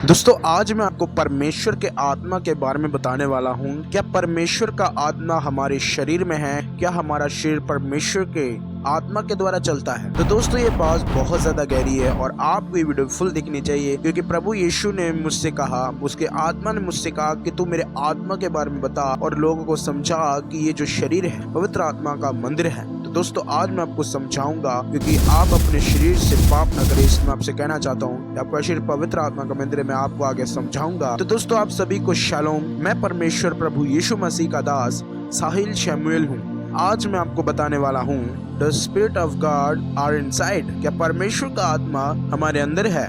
दोस्तों आज मैं आपको परमेश्वर के आत्मा के बारे में बताने वाला हूँ। क्या परमेश्वर का आत्मा हमारे शरीर में है? क्या हमारा शरीर परमेश्वर के आत्मा के द्वारा चलता है? तो दोस्तों ये बात बहुत ज्यादा गहरी है और आपको ये वीडियो फुल देखनी चाहिए, क्योंकि प्रभु यीशु ने मुझसे कहा, उसके आत्मा ने मुझसे कहा कि तू मेरे आत्मा के बारे में बता और लोगों को समझा कि ये जो शरीर है पवित्र आत्मा का मंदिर है। तो दोस्तों आज मैं आपको समझाऊंगा, क्योंकि आप अपने शरीर से पाप न करें, इसमें आपसे कहना चाहता हूँ। आपका शरीर पवित्र आत्मा का मंदिर है, मैं आपको आगे समझाऊंगा। तो दोस्तों आप सभी को शालोम। मैं परमेश्वर प्रभु यीशु मसीह का दास साहिल शैमुएल हूँ। आज मैं आपको बताने वाला हूँ, the spirit of God are inside. क्या परमेश्वर का आत्मा हमारे अंदर है?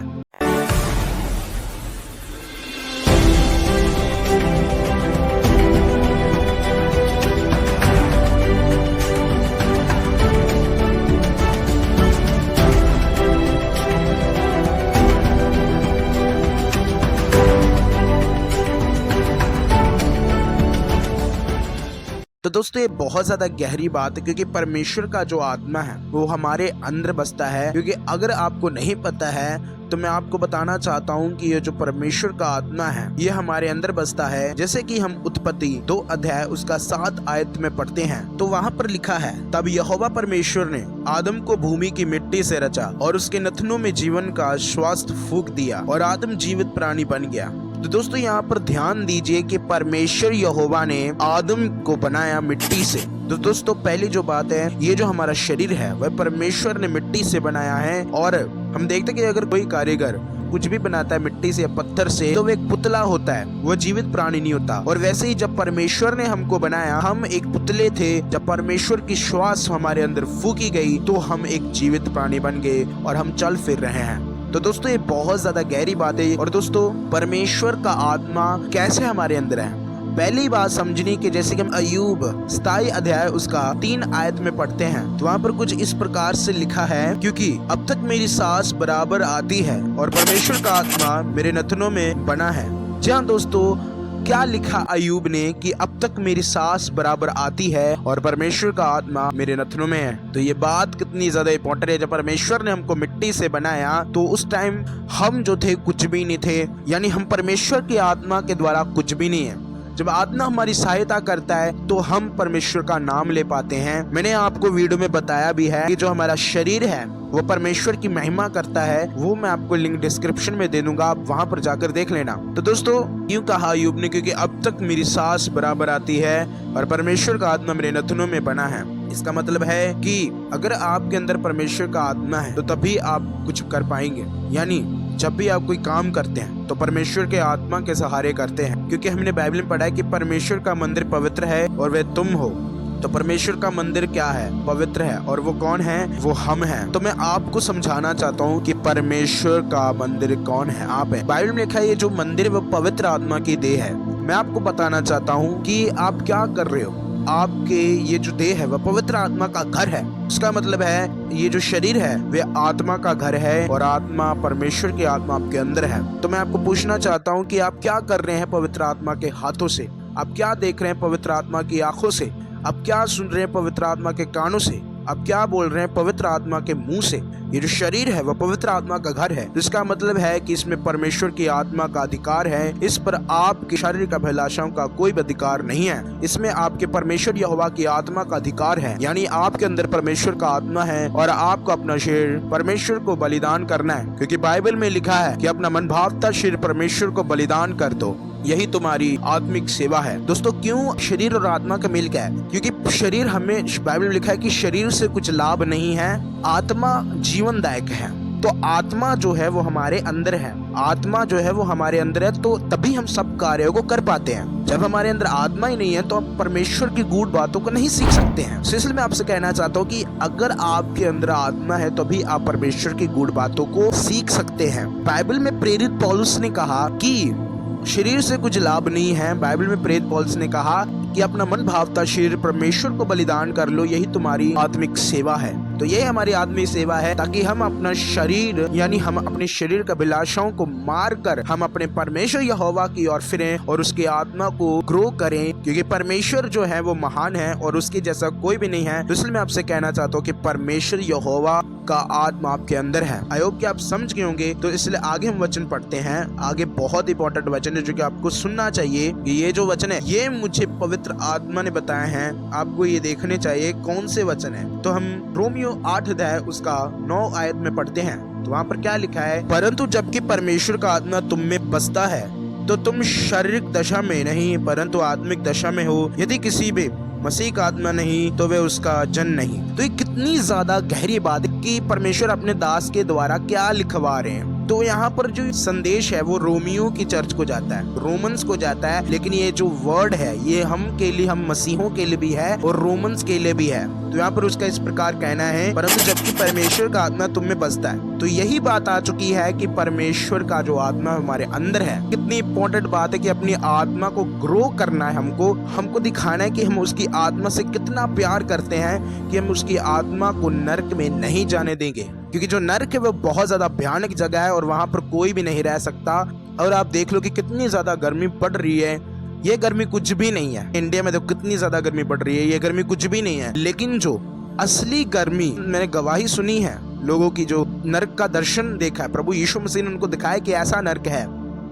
तो दोस्तों ये बहुत ज्यादा गहरी बात है, क्योंकि परमेश्वर का जो आत्मा है वो हमारे अंदर बसता है। क्योंकि अगर आपको नहीं पता है तो मैं आपको बताना चाहता हूँ कि ये जो परमेश्वर का आत्मा है ये हमारे अंदर बसता है। जैसे कि हम उत्पत्ति 2 अध्याय उसका 7 आयत में पढ़ते हैं, तो वहाँ पर लिखा है, तब यहोवा परमेश्वर ने आदम को भूमि की मिट्टी से रचा और उसके नथनों में जीवन का श्वास फूंक दिया और आदम जीवित प्राणी बन गया। तो दोस्तों यहाँ पर ध्यान दीजिए कि परमेश्वर यहोवा ने आदम को बनाया मिट्टी से। तो दोस्तों पहली जो बात है, ये जो हमारा शरीर है वह परमेश्वर ने मिट्टी से बनाया है। और हम देखते कि अगर कोई कारीगर कुछ भी बनाता है मिट्टी से या पत्थर से, तो वो एक पुतला होता है, वो जीवित प्राणी नहीं होता। और वैसे ही जब परमेश्वर ने हमको बनाया, हम एक पुतले थे। जब परमेश्वर की श्वास हमारे अंदर फूकी गई तो हम एक जीवित प्राणी बन गए और हम चल फिर रहे हैं। तो दोस्तों ये बहुत ज्यादा गहरी बात है। और दोस्तों परमेश्वर का आत्मा कैसे हमारे अंदर है? पहली बात समझनी कि जैसे कि हम अय्यूब 27 अध्याय उसका 3 आयत में पढ़ते हैं, तो वहाँ पर कुछ इस प्रकार से लिखा है, क्योंकि अब तक मेरी सांस बराबर आती है और परमेश्वर का आत्मा मेरे नथनों में बना है। जी हाँ दोस्तों, क्या लिखा अय्यूब ने कि अब तक मेरी सांस बराबर आती है और परमेश्वर का आत्मा मेरे नथनों में है। तो ये बात कितनी ज्यादा इंपॉर्टेंट है। जब परमेश्वर ने हमको मिट्टी से बनाया तो उस टाइम हम जो थे कुछ भी नहीं थे, यानी हम परमेश्वर की आत्मा के द्वारा कुछ भी नहीं है। जब आत्मा हमारी सहायता करता है तो हम परमेश्वर का नाम ले पाते हैं। मैंने आपको वीडियो में बताया भी है कि जो हमारा शरीर है वो परमेश्वर की महिमा करता है। वो मैं आपको लिंक डिस्क्रिप्शन में दे दूंगा, आप वहां पर जाकर देख लेना। तो दोस्तों यूं कहा अय्यूब ने, क्योंकि अब तक मेरी सांस बराबर आती है और परमेश्वर का आत्मा मेरे नथनों में बना है। इसका मतलब है कि अगर आपके अंदर परमेश्वर का आत्मा है तो तभी आप कुछ कर पाएंगे। यानी जब भी आप कोई काम करते हैं तो परमेश्वर के आत्मा के सहारे करते हैं, क्योंकि हमने बाइबल में पढ़ा है कि परमेश्वर का मंदिर पवित्र है और वह तुम हो। तो परमेश्वर का मंदिर क्या है? पवित्र है। और वो कौन है? वो हम हैं। तो मैं आपको समझाना चाहता हूँ कि परमेश्वर का मंदिर कौन है? आप है। बाइबल में लिखा है ये जो मंदिर वो पवित्र आत्मा की देह है। मैं आपको बताना चाहता हूँ कि आप क्या कर रहे हो। आपके ये जो देह है वह पवित्र आत्मा का घर है। इसका मतलब है ये जो शरीर है वह आत्मा का घर है और आत्मा, परमेश्वर की आत्मा आपके अंदर है। तो मैं आपको पूछना चाहता हूँ कि आप क्या कर रहे हैं पवित्र आत्मा के हाथों से? आप क्या देख रहे हैं पवित्र आत्मा की आंखों से? आप क्या सुन रहे हैं पवित्र आत्मा के कानों से? आप क्या बोल रहे हैं पवित्र आत्मा के मुंह से? ये जो शरीर है वह पवित्र आत्मा का घर है। इसका मतलब है कि इसमें परमेश्वर की आत्मा का अधिकार है। इस पर आपकी शारीरिक अभिलाषाओं का कोई भी अधिकार नहीं है। इसमें आपके परमेश्वर यहोवा की आत्मा का अधिकार है। यानी आपके अंदर परमेश्वर का आत्मा है और आपको अपना शरीर परमेश्वर को बलिदान करना है, क्योंकि बाइबल में लिखा है कि अपना मन भावता शरीर परमेश्वर को बलिदान कर दो, यही तुम्हारी आत्मिक सेवा है। दोस्तों क्यों शरीर और आत्मा का मेल क्या है? क्योंकि शरीर, हमें बाइबल में लिखा है कि शरीर से कुछ लाभ नहीं है, आत्मा जीवनदायक है। तो आत्मा जो है वो हमारे अंदर है। आत्मा जो है वो हमारे अंदर है, तो तभी हम सब कार्यों को कर पाते हैं। जब हमारे अंदर आत्मा ही नहीं है तो हम परमेश्वर की गूढ़ बातों को नहीं सीख सकते हैं। इसलिए मैं आपसे कहना चाहता हूँ कि अगर आपके अंदर आत्मा है तो भी आप परमेश्वर की गूढ़ बातों को सीख सकते हैं। बाइबल में प्रेरित पौलुस ने कहा कि शरीर से कुछ लाभ नहीं है। बाइबल में प्रेरित पौलुस ने कहा कि अपना मन भावता शरीर परमेश्वर को बलिदान कर लो, यही तुम्हारी आत्मिक सेवा है। तो ये हमारी आत्मिक सेवा है, ताकि हम अपना शरीर यानी हम अपने शरीर का अभिलाषाओं को मार कर हम अपने परमेश्वर यहोवा की ओर फिरें और उसकी आत्मा को ग्रो करें, क्योंकि परमेश्वर जो है वो महान है और उसके जैसा कोई भी नहीं है। तो इसलिए मैं आपसे कहना चाहता हूँ कि परमेश्वर यहोवा का आत्मा आपके अंदर है। आई होप कि आप समझ गए होंगे। तो इसलिए आगे हम वचन पढ़ते हैं। आगे बहुत इंपॉर्टेंट वचन है जो कि आपको सुनना चाहिए। ये जो वचन है ये मुझे पवित्र आत्मा ने बताया है, आपको ये देखने चाहिए कौन से वचन है। तो हम रोमियो 8 अध्याय उसका 9 आयत में पढ़ते हैं। तो वहाँ पर क्या लिखा है, परंतु जबकि परमेश्वर का आत्मा तुम में बसता है तो तुम शारीरिक दशा में नहीं परंतु आत्मिक दशा में हो। यदि किसी भी मसीह का आत्मा नहीं तो वे उसका जन नहीं। तो ये कितनी ज्यादा गहरी बात है कि परमेश्वर अपने दास के द्वारा क्या लिखवा रहे हैं। तो यहाँ पर जो संदेश है वो रोमियो की चर्च को जाता है, रोमन्स को जाता है, लेकिन ये जो वर्ड है ये हम के लिए, हम मसीहों के लिए भी है और रोमन्स के लिए भी है। तो यहाँ पर उसका इस प्रकार कहना है, परंतु जबकि परमेश्वर का आत्मा तुम में बसता है। तो यही बात आ चुकी है कि परमेश्वर का जो आत्मा हमारे अंदर है, कितनी इंपॉर्टेंट बात है कि अपनी आत्मा को ग्रो करना है। हमको दिखाना है कि हम उसकी आत्मा से कितना प्यार करते हैं कि हम उसकी आत्मा को नरक में नहीं जाने देंगे, क्योंकि जो नरक है वो बहुत ज्यादा भयानक जगह है और वहां पर कोई भी नहीं रह सकता। और आप देख लो कि कितनी ज्यादा गर्मी पड़ रही है। ये गर्मी कुछ भी नहीं है। इंडिया में तो कितनी ज्यादा गर्मी पड़ रही है, ये गर्मी कुछ भी नहीं है। लेकिन जो असली गर्मी, मैंने गवाही सुनी है लोगों की जो नरक का दर्शन देखा है, प्रभु यीशु मसीह ने उनको दिखाया कि ऐसा नरक है।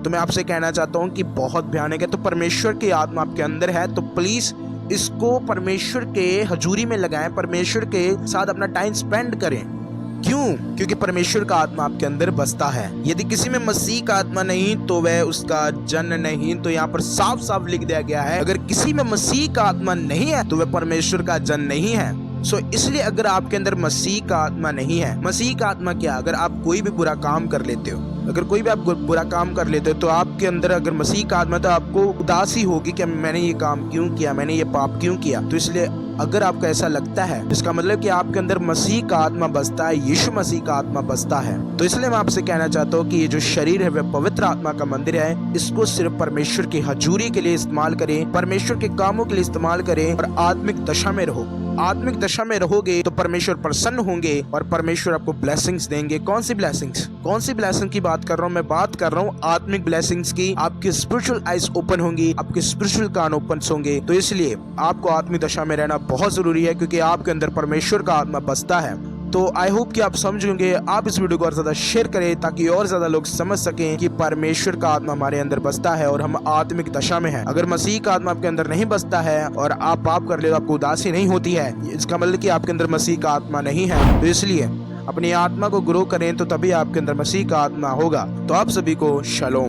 तो मैं आपसे कहना चाहता हूँ कि बहुत भयानक है। तो परमेश्वर की आत्मा आपके अंदर है, तो प्लीज इसको परमेश्वर के हजूरी में लगाएं, परमेश्वर के साथ अपना टाइम स्पेंड करें। क्यों? क्योंकि परमेश्वर का आत्मा आपके अंदर बसता है। यदि किसी में मसीह का आत्मा नहीं तो वह उसका जन नहीं। तो यहाँ पर साफ साफ लिख दिया गया है, अगर किसी में मसीह का आत्मा नहीं है तो वह परमेश्वर का जन नहीं है। इसलिए अगर आपके अंदर मसीह का आत्मा नहीं है, मसीह का आत्मा क्या? अगर आप कोई भी बुरा काम कर लेते हो, अगर कोई भी आप बुरा काम कर लेते हो तो आपके अंदर अगर मसीह का आत्मा, तो आपको उदासी होगी कि मैंने ये काम क्यों किया, मैंने ये पाप क्यों किया। तो इसलिए अगर आपको ऐसा लगता है, इसका मतलब कि आपके अंदर मसीह का आत्मा बसता है, यीशु मसीह का आत्मा बसता है। तो इसलिए मैं आपसे कहना चाहता हूँ कि ये जो शरीर है वह पवित्र आत्मा का मंदिर है। इसको सिर्फ परमेश्वर की हजूरी के लिए इस्तेमाल करें, परमेश्वर के कामों के लिए इस्तेमाल करें और आत्मिक दशा में रहो। आत्मिक दशा में रहोगे तो परमेश्वर प्रसन्न होंगे और परमेश्वर आपको ब्लेसिंग्स देंगे। कौन सी ब्लेसिंग्स? कौन सी ब्लेसिंग की बात कर रहा हूँ? मैं बात कर रहा हूँ आत्मिक ब्लेसिंग्स की। आपकी स्पिरिचुअल आइज ओपन होंगी, आपके स्पिरिचुअल कान ओपन होंगे। तो इसलिए आपको आत्मिक दशा में रहना बहुत जरूरी है, क्योंकि आपके अंदर परमेश्वर का आत्मा बसता है। तो आई होप कि आप समझेंगे। आप इस वीडियो को और ज्यादा शेयर करें ताकि और ज्यादा लोग समझ सकें कि परमेश्वर का आत्मा हमारे अंदर बसता है और हम आत्मिक दशा में हैं। अगर मसीह का आत्मा आपके अंदर नहीं बसता है और आप पाप कर ले तो आपको उदासी नहीं होती है, इसका मतलब कि आपके अंदर मसीह का आत्मा नहीं है। तो इसलिए अपनी आत्मा को ग्रो करें, तो तभी आपके अंदर मसीह का आत्मा होगा। तो आप सभी को शलोम।